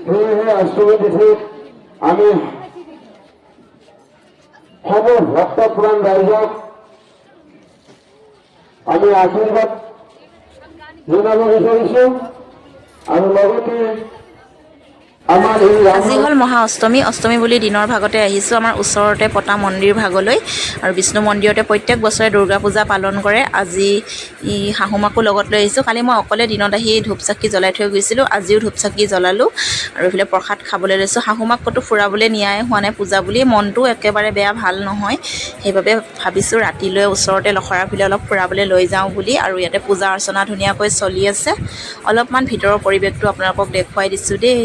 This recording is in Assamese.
সেয়েহে অষ্টমী তিথিত আমি সকলো ভক্তপ্ৰাণ ৰাইজক আমি আশীৰ্বাদ জনাব বিচাৰিছো আৰু লগতে আজি হ'ল মহা অষ্টমী। অষ্টমী বুলি দিনৰ ভাগতে আহিছোঁ আমাৰ ওচৰতে পতা মন্দিৰ ভাগলৈ আৰু বিষ্ণু মন্দিৰতে প্ৰত্যেক বছৰে দুৰ্গা পূজা পালন কৰে। আজি শাহুমাকো লগত লৈ আহিছোঁ। কালি মই অকলে দিনত আহি ধূপ চাকি জ্বলাই থৈ গৈছিলোঁ, আজিও ধূপ চাকি জ্বলালোঁ আৰু এইফালে প্ৰসাদ খাবলৈ লৈছোঁ। শাহুমাক ক'তো ফুৰাবলৈ নিয়াই হোৱা নাই পূজা বুলি, মনটো একেবাৰে বেয়া ভাল নহয়, সেইবাবে ভাবিছোঁ ৰাতিলৈ ওচৰতে লখৰাৰ ফালে অলপ ফুৰাবলৈ লৈ যাওঁ বুলি। আৰু ইয়াতে পূজা অৰ্চনা ধুনীয়াকৈ চলি আছে, অলপমান ভিতৰৰ পৰিৱেশটো আপোনালোকক দেখুৱাই দিছোঁ দেই।